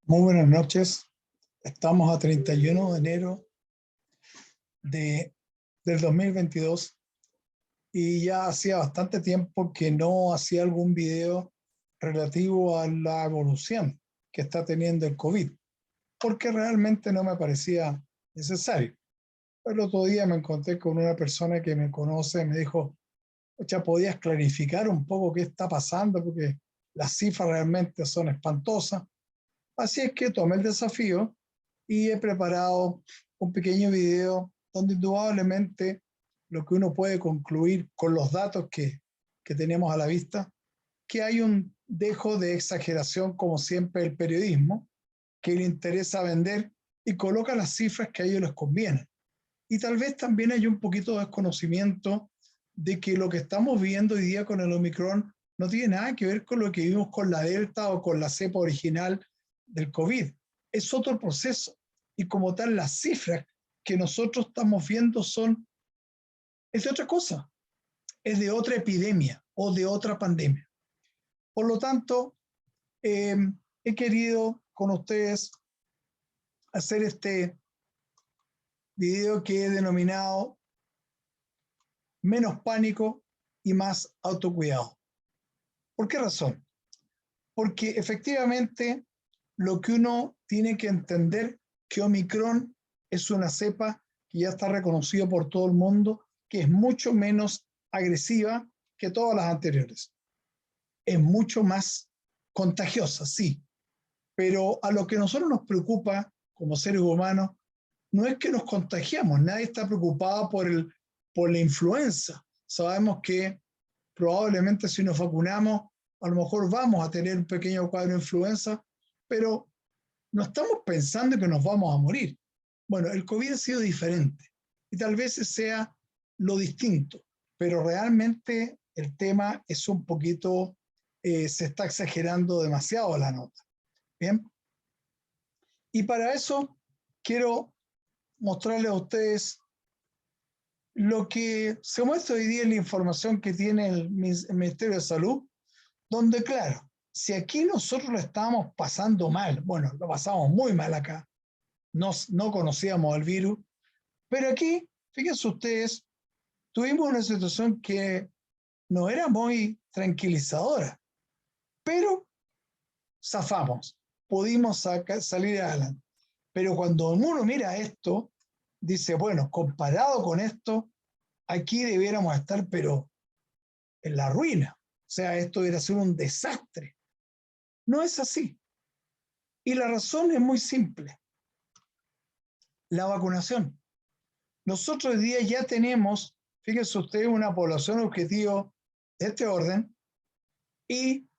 Muy buenas noches. Estamos a 31 de enero de, del 2022 y ya hacía bastante tiempo que no hacía algún video relativo a la evolución que está teniendo el COVID, porque realmente no me parecía necesario. El otro día me encontré con una persona que me conoce y me dijo, ya podías clarificar un poco qué está pasando, porque las cifras realmente son espantosas. Así es que tomé el desafío y he preparado un pequeño video donde indudablemente lo que uno puede concluir con los datos que tenemos a la vista, que hay un dejo de exageración, como siempre, el periodismo, que le interesa vender y coloca las cifras que a ellos les conviene. Y tal vez también hay un poquito de desconocimiento de que lo que estamos viendo hoy día con el Omicron no tiene nada que ver con lo que vimos con la Delta o con la cepa original del COVID. Es otro proceso. Y como tal, las cifras que nosotros estamos viendo es de otra cosa, es de otra epidemia o de otra pandemia. Por lo tanto, he querido con ustedes hacer este video que he denominado Menos pánico y más autocuidado. ¿Por qué razón? Porque efectivamente lo que uno tiene que entender que Omicron es una cepa que ya está reconocida por todo el mundo, que es mucho menos agresiva que todas las anteriores. Es mucho más contagiosa, sí, pero a lo que a nosotros nos preocupa como seres humanos no es que nos contagiamos, nadie está preocupado por la influenza. Sabemos que probablemente si nos vacunamos, a lo mejor vamos a tener un pequeño cuadro de influenza, pero no estamos pensando que nos vamos a morir. Bueno, el COVID ha sido diferente y tal vez sea lo distinto, pero realmente el tema es un poquito, se está exagerando demasiado la nota. Bien, y para eso quiero mostrarles a ustedes lo que se muestra hoy día en la información que tiene el Ministerio de Salud, donde claro, si aquí nosotros lo estábamos pasando mal, bueno, lo pasamos muy mal acá, no conocíamos el virus, pero aquí, fíjense ustedes, tuvimos una situación que no era muy tranquilizadora, pero zafamos, pudimos salir adelante. Pero cuando uno mira esto, dice, bueno, comparado con esto, aquí debiéramos estar, pero en la ruina. O sea, esto debería ser un desastre. No es así. Y la razón es muy simple. La vacunación. Nosotros hoy día ya tenemos, fíjense ustedes, una población objetivo de este orden y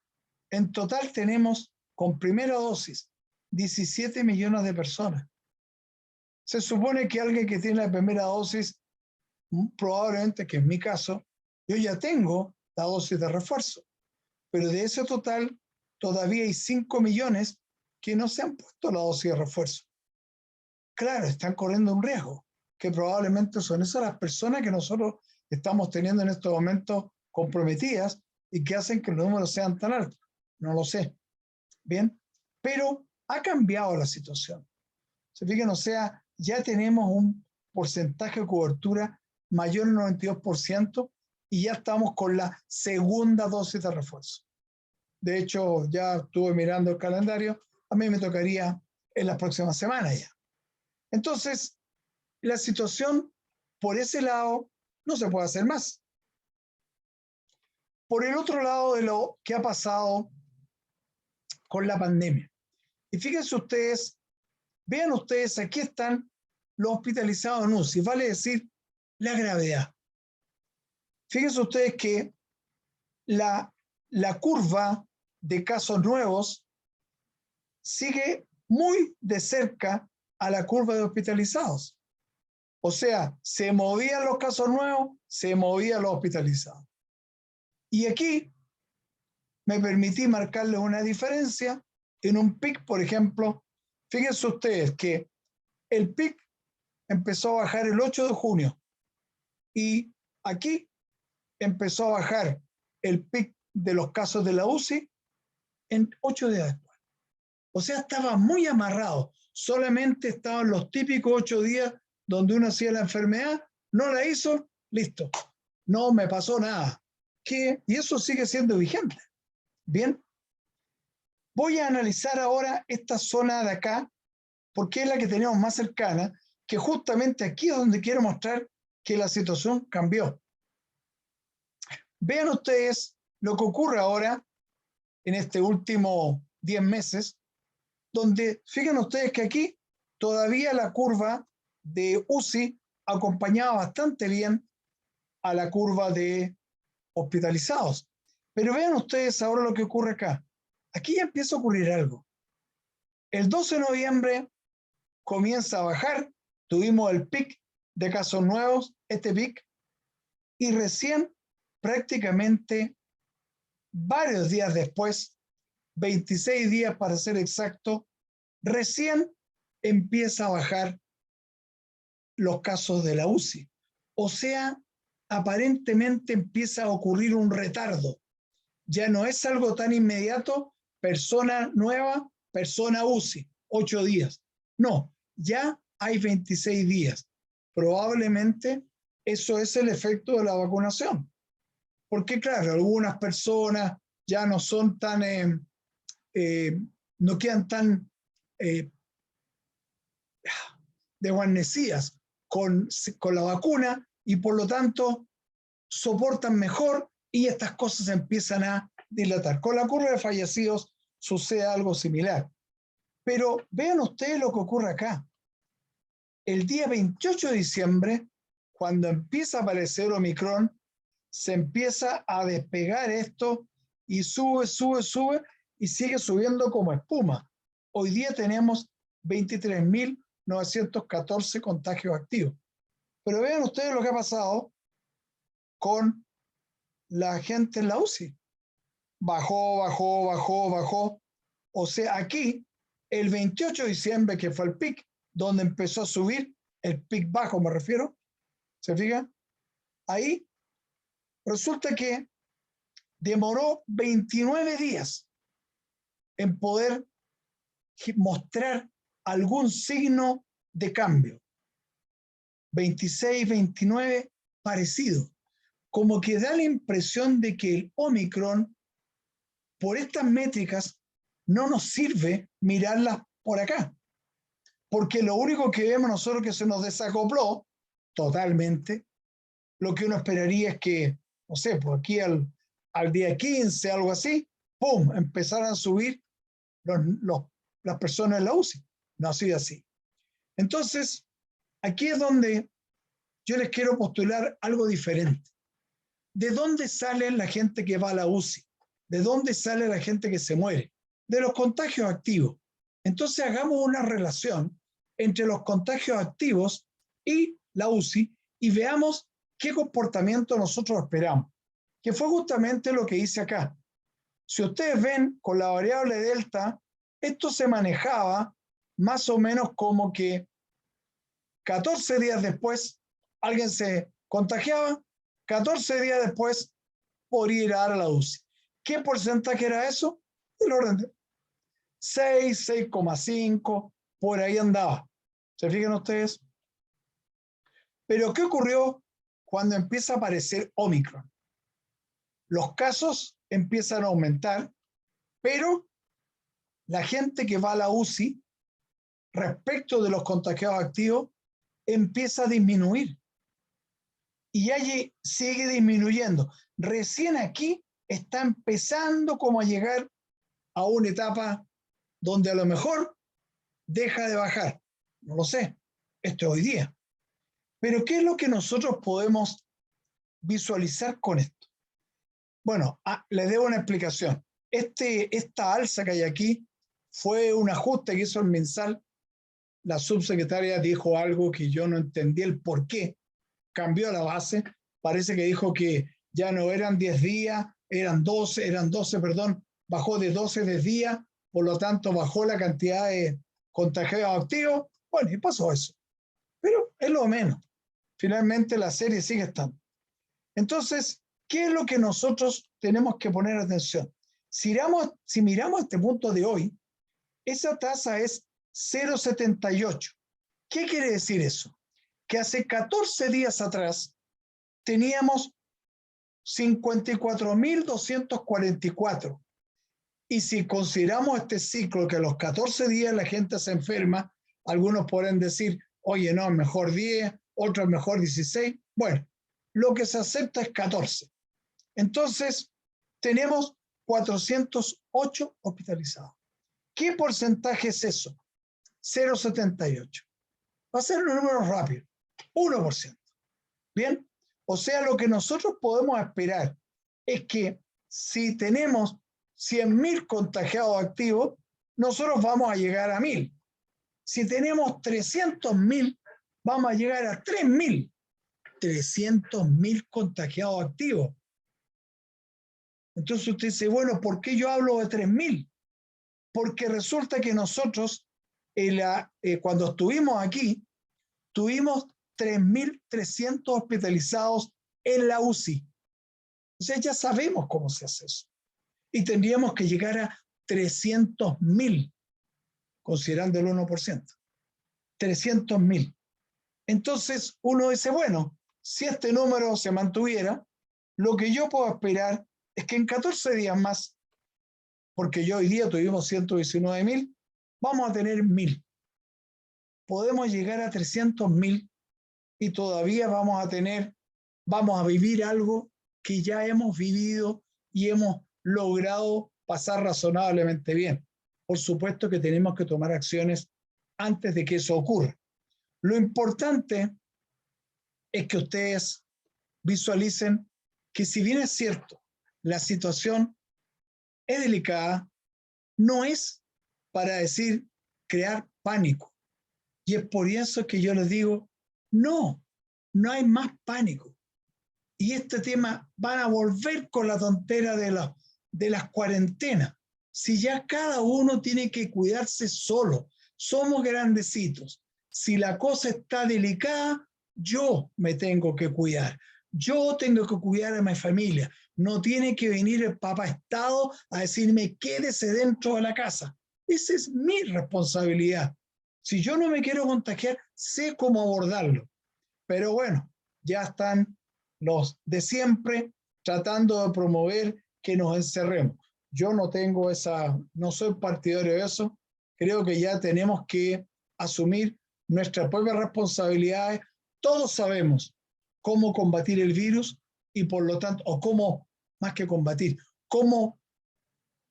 en total tenemos con primera dosis 17 millones de personas. Se supone que alguien que tiene la primera dosis, probablemente, que en mi caso, yo ya tengo la dosis de refuerzo, pero de ese total todavía hay 5 millones que no se han puesto la dosis de refuerzo. Claro, están corriendo un riesgo, que probablemente son esas las personas que nosotros estamos teniendo en estos momentos comprometidas y que hacen que los números sean tan altos. No lo sé. Bien, pero ha cambiado la situación. Se fijan, o sea, ya tenemos un porcentaje de cobertura mayor del 92% y ya estamos con la segunda dosis de refuerzo. De hecho, ya estuve mirando el calendario, a mí me tocaría en las próximas semanas ya. Entonces, la situación por ese lado no se puede hacer más. Por el otro lado de lo que ha pasado con la pandemia. Y fíjense ustedes, vean ustedes, aquí están los hospitalizados en UCI, vale decir, la gravedad. Fíjense ustedes que la curva de casos nuevos sigue muy de cerca a la curva de hospitalizados. O sea, se movían los casos nuevos, se movían los hospitalizados. Y aquí me permití marcarle una diferencia en un pic, por ejemplo. Fíjense ustedes que el pic empezó a bajar el 8 de junio y aquí empezó a bajar el pic de los casos de la UCI en 8 días después. O sea, estaba muy amarrado. Solamente estaban los típicos 8 días donde uno hacía la enfermedad, no la hizo, listo. No me pasó nada. Y eso sigue siendo vigente. Bien, voy a analizar ahora esta zona de acá, porque es la que tenemos más cercana, que justamente aquí es donde quiero mostrar que la situación cambió. Vean ustedes lo que ocurre ahora en este último 10 meses, donde fíjense ustedes que aquí todavía la curva de UCI acompañaba bastante bien a la curva de hospitalizados. Pero vean ustedes ahora lo que ocurre acá. Aquí ya empieza a ocurrir algo. El 12 de noviembre comienza a bajar, tuvimos el pic de casos nuevos, este pic, y recién prácticamente varios días después, 26 días para ser exacto, recién empieza a bajar los casos de la UCI. O sea, aparentemente empieza a ocurrir un retardo. Ya no es algo tan inmediato, persona nueva, persona UCI, 8 días. No, ya hay 26 días. Probablemente eso es el efecto de la vacunación. Porque claro, algunas personas ya no son tan, no quedan tan desguarnecidas con la vacuna y por lo tanto soportan mejor y estas cosas empiezan a dilatar. Con la curva de fallecidos sucede algo similar. Pero vean ustedes lo que ocurre acá. El día 28 de diciembre, cuando empieza a aparecer Omicron, se empieza a despegar esto y sube, sube, sube y sigue subiendo como espuma. Hoy día tenemos 23.914 contagios activos. Pero vean ustedes lo que ha pasado con la gente en la UCI. Bajó, bajó, bajó, bajó. O sea, aquí, el 28 de diciembre, que fue el pic, donde empezó a subir, el pic bajo me refiero, ¿se fijan? Ahí resulta que demoró 29 días en poder mostrar algún signo de cambio. 26, 29, parecido. Como que da la impresión de que el Omicron, por estas métricas, no nos sirve mirarlas por acá. Porque lo único que vemos nosotros que se nos desacopló totalmente, lo que uno esperaría es que, no sé, pues aquí al día 15, algo así, ¡pum!, empezaran a subir las personas en la UCI. No ha sido así. Entonces, aquí es donde yo les quiero postular algo diferente. ¿De dónde sale la gente que va a la UCI? ¿De dónde sale la gente que se muere? De los contagios activos. Entonces hagamos una relación entre los contagios activos y la UCI y veamos qué comportamiento nosotros esperamos, que fue justamente lo que hice acá. Si ustedes ven con la variable delta, esto se manejaba más o menos como que 14 días después alguien se contagiaba, 14 días después podría ir a dar a la UCI. ¿Qué porcentaje era eso? Del orden de 6, 6,5, por ahí andaba. ¿Se fijan ustedes? Pero ¿qué ocurrió cuando empieza a aparecer Omicron? Los casos empiezan a aumentar, pero la gente que va a la UCI respecto de los contagiados activos empieza a disminuir. Y allí sigue disminuyendo. Recién aquí está empezando como a llegar a una etapa donde a lo mejor deja de bajar. No lo sé. Esto es hoy día. Pero ¿qué es lo que nosotros podemos visualizar con esto? Bueno, les debo una explicación. Esta alza que hay aquí fue un ajuste que hizo el MinSal. La subsecretaria dijo algo que yo no entendí el por qué. Cambió la base. Parece que dijo que ya no eran 10 días, eran 12, perdón. Bajó de 12 de días, por lo tanto bajó la cantidad de contagiados activos. Bueno, y pasó eso. Pero es lo menos. Finalmente la serie sigue estando. Entonces, ¿qué es lo que nosotros tenemos que poner atención? Si miramos este punto de hoy, esa tasa es 0,78. ¿Qué quiere decir eso? Que hace 14 días atrás teníamos 54.244. Y si consideramos este ciclo que a los 14 días la gente se enferma, algunos podrán decir, oye, no, mejor 10, otros mejor 16. Bueno, lo que se acepta es 14. Entonces, tenemos 408 hospitalizados. ¿Qué porcentaje es eso? 0,78. Va a ser un número rápido, 1%. Bien, o sea, lo que nosotros podemos esperar es que si tenemos 100.000 contagiados activos, nosotros vamos a llegar a 1.000. Si tenemos 300.000, vamos a llegar a 3.000. 300.000 contagiados activos. Entonces usted dice, bueno, ¿por qué yo hablo de 3.000? Porque resulta que nosotros, cuando estuvimos aquí, tuvimos 3.300 hospitalizados en la UCI. O sea, ya sabemos cómo se hace eso. Y tendríamos que llegar a 300.000, considerando el 1%. 300.000. Entonces uno dice, bueno, si este número se mantuviera, lo que yo puedo esperar es que en 14 días más, porque yo hoy día tuvimos 119.000, vamos a tener 1.000. Podemos llegar a 300.000 y todavía vamos a vivir algo que ya hemos vivido y hemos logrado pasar razonablemente bien. Por supuesto que tenemos que tomar acciones antes de que eso ocurra. Lo importante es que ustedes visualicen que si bien es cierto, la situación es delicada, no es para decir crear pánico. Y es por eso que yo les digo, no hay más pánico. Y este tema van a volver con la tontera de las cuarentenas. Si ya cada uno tiene que cuidarse solo, somos grandecitos. Si la cosa está delicada, yo me tengo que cuidar. Yo tengo que cuidar a mi familia. No tiene que venir el Papa Estado a decirme quédese dentro de la casa. Esa es mi responsabilidad. Si yo no me quiero contagiar, sé cómo abordarlo. Pero bueno, ya están los de siempre tratando de promover que nos encerremos. Yo no tengo no soy partidario de eso. Creo que ya tenemos que asumir nuestras propias responsabilidades. Todos sabemos cómo combatir el virus y por lo tanto, o cómo, más que combatir, cómo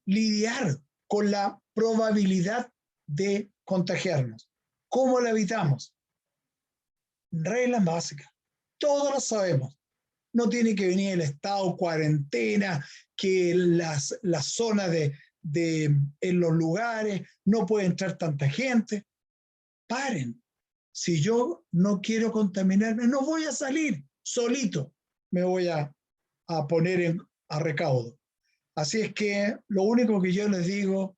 lidiar con la probabilidad de contagiarnos. ¿Cómo la evitamos? Reglas básicas. Todos lo sabemos. No tiene que venir el estado cuarentena, que las zonas en los lugares no puede entrar tanta gente. Paren. Si yo no quiero contaminarme, no voy a salir solito. Me voy a poner a recaudo. Así es que lo único que yo les digo,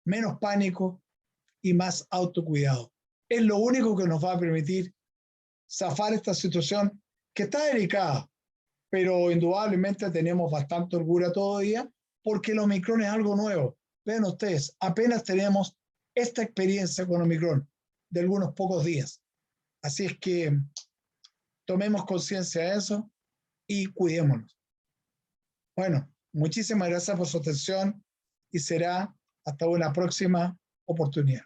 menos pánico y más autocuidado. Es lo único que nos va a permitir zafar esta situación que está delicada, pero indudablemente tenemos bastante orgullo todavía porque el Omicron es algo nuevo. Vean ustedes, apenas tenemos esta experiencia con Omicron de algunos pocos días. Así es que tomemos conciencia de eso y cuidémonos. Bueno, muchísimas gracias por su atención y será hasta una próxima oportunidad.